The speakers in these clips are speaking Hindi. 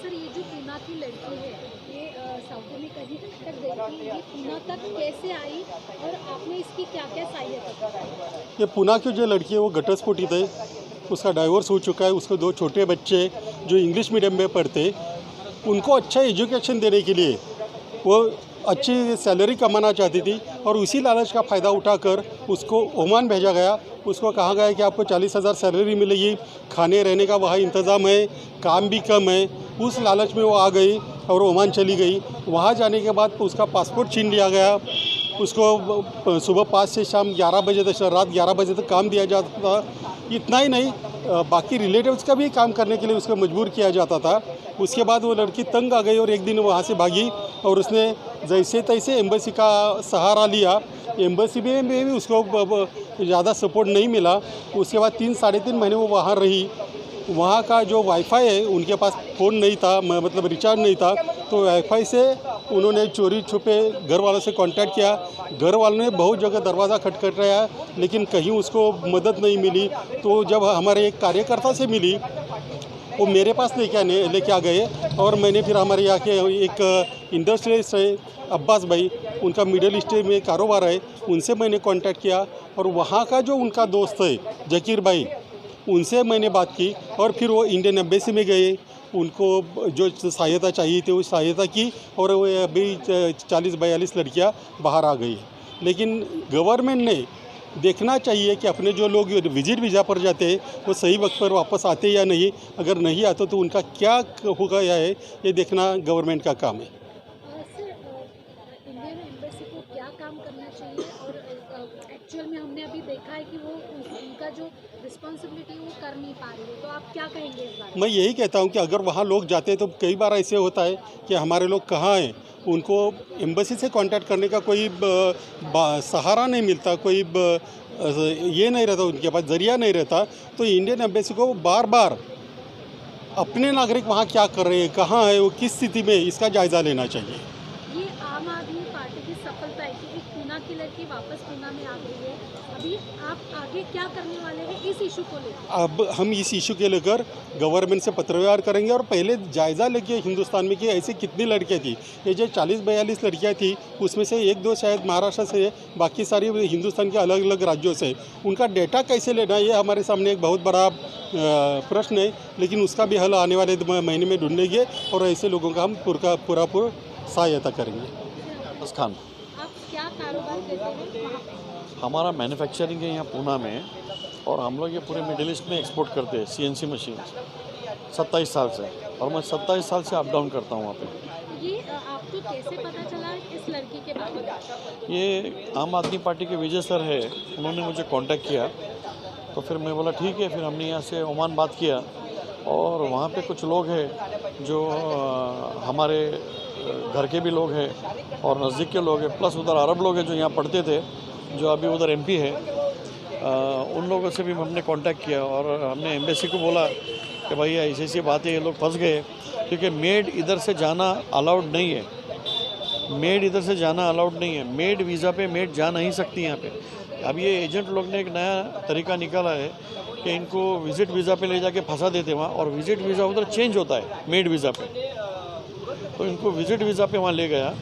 सर ये जो पूना की लड़की है ये साउथ में कहीं तक गई थी, ये पूना तक कैसे आई और आपने इसकी क्या क्या सहायता की? ये पूना की जो लड़की है वो घटस्फोटित है, उसका डाइवोर्स हो चुका है, उसके 2 छोटे बच्चे जो इंग्लिश मीडियम में पढ़ते, उनको अच्छा एजुकेशन देने के लिए वो अच्छी सैलरी कमाना चाहती थी और उसी लालच का फ़ायदा उठाकर उसको ओमान भेजा गया। उसको कहा गया कि आपको 40,000 सैलरी मिलेगी, खाने रहने का वहाँ इंतज़ाम है, काम भी कम है। उस लालच में वो आ गई और ओमान चली गई। वहाँ जाने के बाद उसका पासपोर्ट छीन लिया गया। उसको सुबह 5 से शाम 11 बजे तक, रात 11 बजे तक काम दिया जाता था। इतना ही नहीं, बाकी रिलेटिव्स का भी काम करने के लिए उसको मजबूर किया जाता था। उसके बाद वो लड़की तंग आ गई और एक दिन वहाँ से भागी और उसने जैसे तैसे एम्बेसी का सहारा लिया। एम्बेसी में भी उसको ज़्यादा सपोर्ट नहीं मिला। उसके बाद 3 साढ़े 3 महीने वो वहाँ रही। वहाँ का जो वाईफाई है, उनके पास फ़ोन नहीं था, मतलब रिचार्ज नहीं था, तो वाईफाई से उन्होंने चोरी छुपे घर वालों से कांटेक्ट किया। घर वालों ने बहुत जगह दरवाज़ा खटखटाया लेकिन कहीं उसको मदद नहीं मिली। तो जब हमारे एक कार्यकर्ता से मिली, वो मेरे पास लेके आ गए और मैंने फिर हमारे यहाँ के एक इंडस्ट्रियलिस्ट है अब्बास भाई, उनका मिडिल ईस्ट में कारोबार है, उनसे मैंने कांटेक्ट किया और वहाँ का जो उनका दोस्त है जकीर भाई, उनसे मैंने बात की और फिर वो इंडियन एम्बेसी में गए। उनको जो सहायता चाहिए थी वो सहायता की और वो अभी 40-42 लड़कियाँ बाहर आ गई। लेकिन गवर्नमेंट ने देखना चाहिए कि अपने जो लोग विजिट वीज़ा पर जाते हैं वो सही वक्त पर वापस आते या नहीं। अगर नहीं आते तो उनका क्या हो गया है, ये देखना गवर्नमेंट का काम है। सर इंडियन एम्बेसी को क्या काम करना चाहिए और एक्चुअल में हमने अभी देखा है कि वो उनका जो रिस्पॉन्सिबिलिटी वो कर नहीं पा रही है, तो आप क्या कहेंगे इस बारे में? मैं यही कहता हूँ कि अगर वहाँ लोग जाते हैं तो कई बार ऐसे होता है कि हमारे लोग कहाँ हैं, उनको एम्बेसी से कांटेक्ट करने का कोई सहारा नहीं मिलता, कोई ये नहीं रहता, उनके पास जरिया नहीं रहता। तो इंडियन एम्बेसी को बार बार अपने नागरिक वहाँ क्या कर रहे हैं, कहाँ है वो, किस स्थिति में, इसका जायज़ा लेना चाहिए। ये आम आदमी पार्टी की सफलता है कि एक पूना की लड़की वापस पूना में आ गई है। अभी आप आगे क्या करने वाले हैं इस इशू को लेकर? अब हम इस इशू के लेकर गवर्नमेंट से पत्र व्यवहार करेंगे और पहले जायज़ा लेके हिंदुस्तान में कि ऐसी कितनी लड़कियां थी। ये जो 40-42 लड़कियां थी उसमें से 1-2 शायद महाराष्ट्र से, बाकी सारी हिंदुस्तान के अलग अलग राज्यों से। उनका डेटा कैसे लेना, ये हमारे सामने एक बहुत बड़ा प्रश्न है, लेकिन उसका भी हल आने वाले महीने में ढूंढेंगे और ऐसे लोगों का हम पूरा सहायता करेंगे। खान, आप क्या कारोबार करते हैं वहाँ पे? हमारा मैन्युफैक्चरिंग है यहाँ पूना में और हम लोग ये पूरे मिडिल ईस्ट में एक्सपोर्ट करते हैं CNC मशीन 27 साल से, और मैं 27 साल से अप डाउन करता हूँ वहाँ पे। ये आपको कैसे पता चला इस लड़की के बारे में? ये आम आदमी पार्टी के विजय सर है, उन्होंने मुझे कांटेक्ट किया, तो फिर मैं बोला ठीक है। फिर हमने यहाँ से ओमान बात किया और वहाँ पे कुछ लोग हैं जो हमारे घर के भी लोग हैं और नज़दीक के लोग हैं, प्लस उधर अरब लोग हैं जो यहाँ पढ़ते थे, जो अभी उधर MP है। उन लोगों से भी हमने कांटेक्ट किया और हमने एम्बेसी को बोला कि भाई ऐसी ऐसी बात है, ये लोग फंस गए, क्योंकि मेड इधर से जाना अलाउड नहीं है। मेड इधर से जाना अलाउड नहीं है, मेड वीज़ा पे मेड जा नहीं सकती यहाँ पे। अब ये एजेंट लोग ने एक नया तरीका निकाला है कि इनको विज़िट वीज़ा पे ले जाके फंसा देते वहाँ, और विज़िट वीज़ा उधर चेंज होता है मेड वीज़ा पे, तो इनको विज़िट वीज़ा पे वहाँ ले गया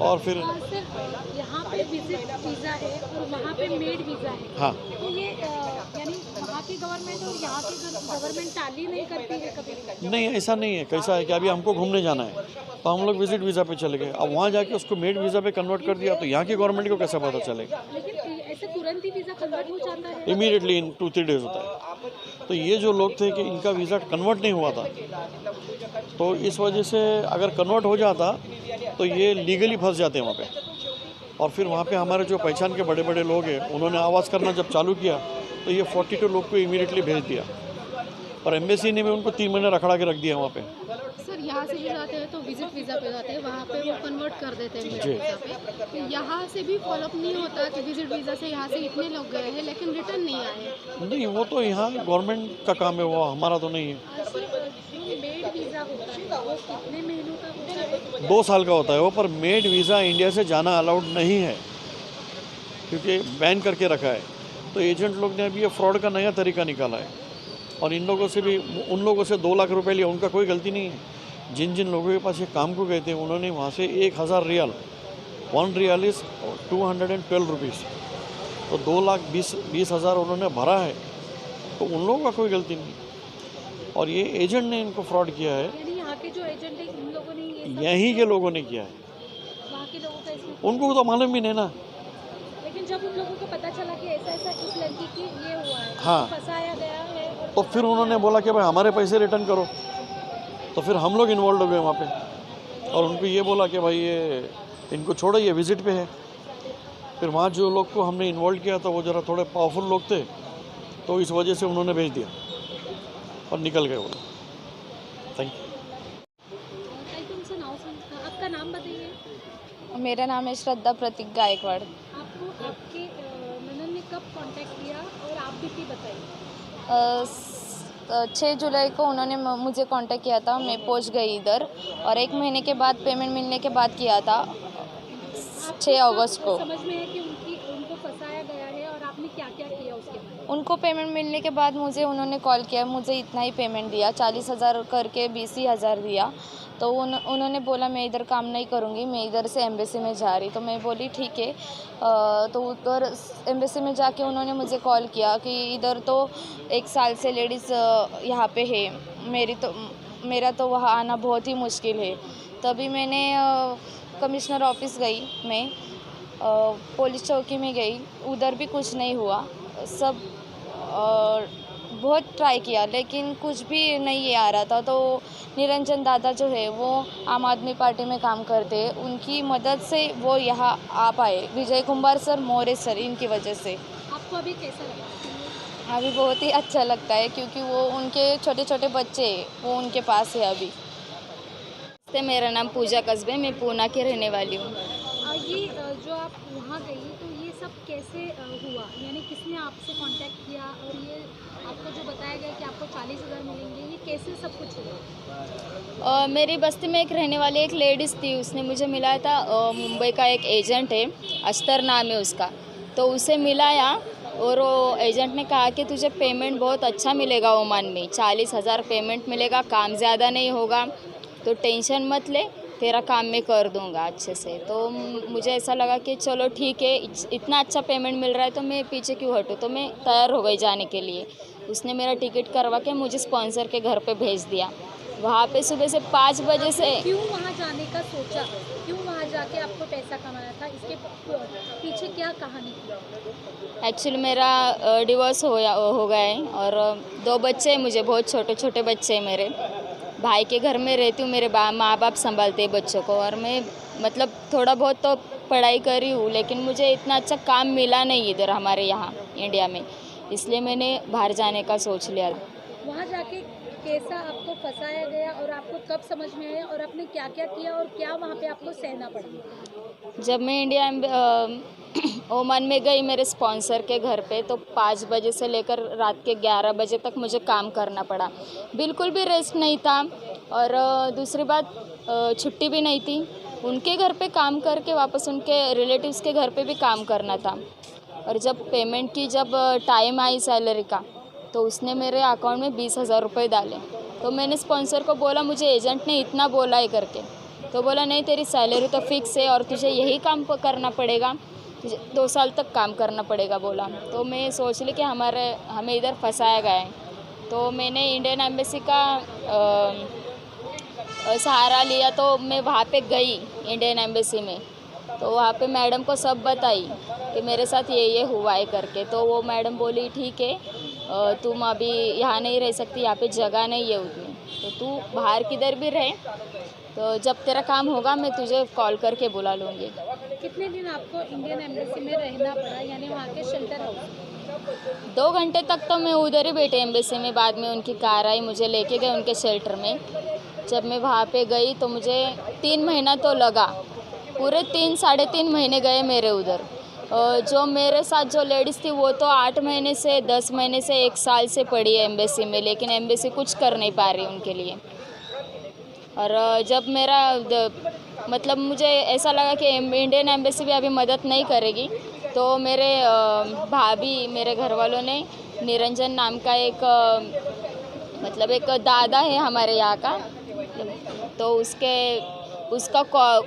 और फिर सर यहाँ पे विजिट वीज़ा है और वहाँ पे मेड वीज़ा है। हाँ, तो ये यानी वहाँ की गवर्नमेंट और यहाँ की गवर्नमेंट टाली नहीं करती है कभी? नहीं ऐसा नहीं है। कैसा है कि अभी हमको घूमने जाना है तो हम लोग विज़िट वीज़ा पे चले गए, अब वहाँ जाके उसको मेड वीज़ा पे कन्वर्ट कर दिया तो यहाँ की गवर्नमेंट को कैसा पता चलेगा? लेकिन ऐसे तुरंत ही वीज़ा कन्वर्ट हो जाता है? इमीडिएटली इन 2-3 डेज होता है। तो ये जो लोग थे कि इनका वीज़ा कन्वर्ट नहीं हुआ था, तो इस वजह से अगर कन्वर्ट हो जाता तो ये लीगली फंस जाते हैं वहाँ पे। और फिर वहाँ पे हमारे जो पहचान के बड़े बड़े लोग हैं, उन्होंने आवाज़ करना जब चालू किया तो ये 42 लोग को इमीडिएटली भेज दिया और एम्बेसी ने भी उनको 3 महीने रखड़ा के रख दिया वहाँ पे। सर यहाँ से जो जाते हैं तो विजिट वीज़ा पे जाते हैं, वहाँ पे वो कन्वर्ट कर देते हैं मेड जी। वीज़ा पे। तो यहाँ से भी फॉलोअप नहीं होता कि विजिट वीज़ा से यहाँ से इतने लोग गए हैं लेकिन रिटर्न नहीं आए? नहीं, वो तो यहाँ गवर्नमेंट का काम है, वो हमारा तो नहीं है। सर जो मेड वीज़ा होता है वो कितने महीनों का होता है? 2 साल का होता है वो, पर मेड वीज़ा इंडिया से जाना अलाउड नहीं है क्योंकि बैन करके रखा है। तो एजेंट लोग ने अभी ये फ्रॉड का नया तरीका निकाला है और इन लोगों से भी, उन लोगों से 2 लाख रुपए लिया, उनका कोई गलती नहीं है। जिन जिन लोगों के पास ये काम को गए थे उन्होंने वहाँ से 1000 रियाल, 1 रियाल इज़ 212 रुपीज़, तो 2,20,000 उन्होंने भरा है। तो उन लोगों का कोई गलती नहीं, और ये एजेंट ने इनको फ्रॉड किया है। यानी यहाँ के जो एजेंट है उन लोगों ने ये सब यहीं के लोगों ने किया है, वहाँ के लोगों का इसमें, उनको तो मालूम भी नहीं ना। लेकिन जब उन लोगों को पता चला कि ऐसा ऐसा इस लड़की की ये हुआ है, हाँ। फंसाया गया है, और तो फिर उन्होंने बोला कि भाई हमारे पैसे रिटर्न करो, तो फिर हम लोग इन्वॉल्व हो गए वहाँ पे, और उनको ये बोला कि भाई ये इनको छोड़ो, ये विजिट पे है। फिर वहाँ जो लोग को हमने इन्वॉल्व किया था वो ज़रा थोड़े पावरफुल लोग थे, तो इस वजह से उन्होंने भेज दिया और निकल गए वो लोग। Thank you. ताई तुमसे नाम आपका नाम बताइए। मेरा नाम है श्रद्धा प्रतीक गायकवाड़। आपको आपके ननद ने कब कांटेक्ट किया और आप भी थी बताइए। 6 जुलाई को उन्होंने मुझे कांटेक्ट किया था, मैं पहुंच गई इधर, और 1 महीने के बाद पेमेंट मिलने के बाद किया था 6 अगस्त को। समझ में है कि उनको फंसाया गया है और आपने क्या क्या किया उसके बाद? उनको पेमेंट मिलने के बाद मुझे उन्होंने कॉल किया, मुझे इतना ही पेमेंट दिया, 40,000 करके 20,000 दिया। तो उन्होंने बोला मैं इधर काम नहीं करूँगी, मैं इधर से एम्बेसी में जा रही। तो मैं बोली ठीक है। तो उधर एम्बेसी में जाके उन्होंने मुझे कॉल किया कि इधर तो 1 साल से लेडीज़ यहाँ पे है, मेरा तो वहाँ आना बहुत ही मुश्किल है। तभी मैंने कमिश्नर ऑफिस गई, मैं पुलिस चौकी में गई, उधर भी कुछ नहीं हुआ। सब बहुत ट्राई किया लेकिन कुछ भी नहीं ये आ रहा था। तो निरंजन दादा जो है वो आम आदमी पार्टी में काम करते हैं, उनकी मदद से वो यहाँ आ पाए। विजय कुमार सर, मौर्य सर, इनकी वजह से। आपको अभी कैसा लगा? अभी बहुत ही अच्छा लगता है क्योंकि वो उनके छोटे छोटे बच्चे वो उनके पास है अभी। मेरा नाम पूजा कस्बे, मैं पूना की रहने वाली हूँ। ये जो आप वहाँ गई तो ये सब कैसे हुआ, यानी किसने आपसे कांटेक्ट किया और ये आपको जो बताया गया कि आपको 40,000 मिलेंगे, ये कैसे सब कुछ हुआ? मेरी बस्ती में एक रहने वाली एक लेडीज़ थी, उसने मुझे मिलाया था। मुंबई का एक एजेंट है, अख्तर नाम है उसका, तो उसे मिलाया और वो एजेंट ने कहा कि तुझे पेमेंट बहुत अच्छा मिलेगा ओमान में, 40,000 पेमेंट मिलेगा, काम ज़्यादा नहीं होगा, तो टेंशन मत ले, तेरा काम मैं कर दूंगा अच्छे से। तो मुझे ऐसा लगा कि चलो ठीक है, इतना अच्छा पेमेंट मिल रहा है तो मैं पीछे क्यों हटूँ। तो मैं तैयार हो गई जाने के लिए। उसने मेरा टिकट करवा के मुझे स्पॉन्सर के घर पे भेज दिया। वहाँ पे सुबह से 5 बजे से। क्यों वहाँ जाने का सोचा, क्यों वहाँ जाके आपको पैसा कमाना था, इसके पीछे क्या कहानी थी? एक्चुअली मेरा डिवोर्स हो गया है और 2 बच्चे हैं मुझे, बहुत छोटे छोटे बच्चे हैं मेरे। भाई के घर में रहती हूँ, मेरे माँ बाप संभालते हैं बच्चों को, और मैं मतलब थोड़ा बहुत तो पढ़ाई करी हूँ, लेकिन मुझे इतना अच्छा काम मिला नहीं इधर हमारे यहाँ इंडिया में, इसलिए मैंने बाहर जाने का सोच लिया। वहाँ जाके कैसा आपको फंसाया गया और आपको कब समझ में आया और आपने क्या क्या किया और क्या वहाँ पे आपको सहना पड़ा? जब मैं ओमान में गई मेरे स्पॉन्सर के घर पे, तो 5 बजे से लेकर रात के 11 बजे तक मुझे काम करना पड़ा, बिल्कुल भी रेस्ट नहीं था। और दूसरी बात, छुट्टी भी नहीं थी। उनके घर पे काम करके वापस उनके रिलेटिव्स के घर पे भी काम करना था। और जब पेमेंट की टाइम आई सैलरी का, तो उसने मेरे अकाउंट में 20,000 रुपये डाले। तो मैंने स्पॉन्सर को बोला मुझे एजेंट ने इतना बोला है करके, तो बोला नहीं, तेरी सैलरी तो फिक्स है और तुझे यही काम करना पड़ेगा, 2 साल तक काम करना पड़ेगा बोला। तो मैं सोच ली कि हमें इधर फंसाया गया है। तो मैंने इंडियन एम्बेसी का सहारा लिया। तो मैं वहाँ पे गई इंडियन एम्बेसी में, तो वहाँ पे मैडम को सब बताई कि मेरे साथ ये हुआ है करके। तो वो मैडम बोली ठीक है, तुम अभी यहाँ नहीं रह सकती, यहाँ पे जगह नहीं है उतनी, तो तू बाहर किधर भी रहे, तो जब तेरा काम होगा मैं तुझे कॉल करके बुला लूँगी। कितने दिन आपको इंडियन एम्बेसी में रहना पड़ा, यानी वहाँ के शेल्टर हाउस? 2 घंटे तक तो मैं उधर ही बैठी एम्बेसी में। बाद में उनकी कार आई, मुझे लेके गए उनके शेल्टर में। जब मैं वहाँ पे गई तो मुझे 3 महीना तो लगा, पूरे 3-3.5 महीने गए मेरे उधर। जो मेरे साथ जो लेडीज़ थी वो तो 8 महीने से 10 महीने से 1 साल से पड़ी है एम्बेसी में, लेकिन एम्बेसी कुछ कर नहीं पा रही उनके लिए। और जब मतलब मुझे ऐसा लगा कि इंडियन एम्बेसी भी अभी मदद नहीं करेगी, तो मेरे भाभी, मेरे घर वालों ने निरंजन नाम का एक दादा है हमारे यहाँ का, तो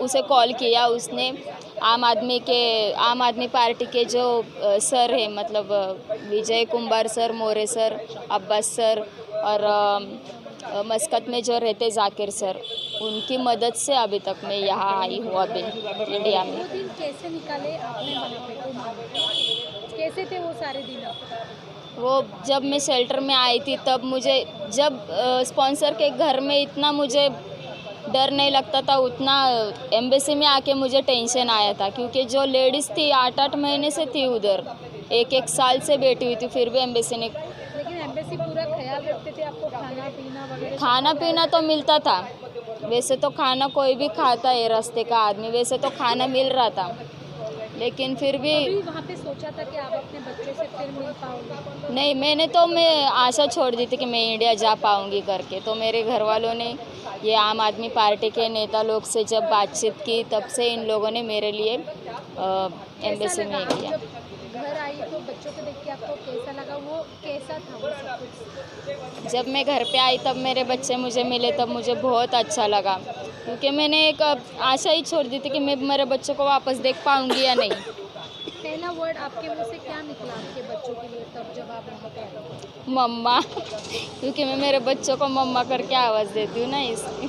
उसे कॉल किया उसने। आम आदमी पार्टी के जो सर है, मतलब विजय कुमार सर, मोरे सर, अब्बास सर और मस्कत में जो रहते जाकिर सर, उनकी मदद से अभी तक मैं यहाँ आई हूँ अभी इंडिया में। वो दिन कैसे निकाले आपने वहाँ पे ओमान में? कैसे थे वो सारे दिन? वो जब मैं शेल्टर में आई थी तब मुझे, जब स्पॉन्सर के घर में इतना मुझे डर नहीं लगता था, उतना एम्बेसी में आके मुझे टेंशन आया था, क्योंकि जो लेडीज़ थी 8-8 महीने से थी उधर, 1-1 साल से बैठी हुई थी, फिर भी एम्बेसी ने। लेकिन एम्बेसी पूरा ख्याल रखते थे आपको, खाना पीना वगैरह? खाना पीना तो मिलता था, वैसे तो खाना कोई भी खाता है रास्ते का आदमी, वैसे तो खाना मिल रहा था, लेकिन फिर भी अभी वहाँ पे सोचा था कि आप अपने बच्चों से फिर मिल पाओगे? नहीं, मैं आशा छोड़ दी थी कि मैं इंडिया जा पाऊंगी करके। तो मेरे घर वालों ने, ये आम आदमी पार्टी के नेता लोग से जब बातचीत की, तब से इन लोगों ने मेरे लिए एम्बेसी में किया। जब घर आई तो बच्चों को देख के आपको कैसा लगा? वो कैसा था वो सब कुछ? जब मैं घर पे आई तब मेरे बच्चे मुझे मिले, तब मुझे बहुत अच्छा लगा, क्योंकि मैंने एक आशा ही छोड़ दी थी कि मैं मेरे बच्चों को वापस देख पाऊंगी या नहीं। पहला वर्ड आपके मुंह से क्या निकला आपके बच्चों के लिए तब जब आप वहाँ पे आए? मम्मा, क्योंकि मैं मेरे बच्चों को मम्मा करके आवाज़ देती हूँ ना, इसलिए।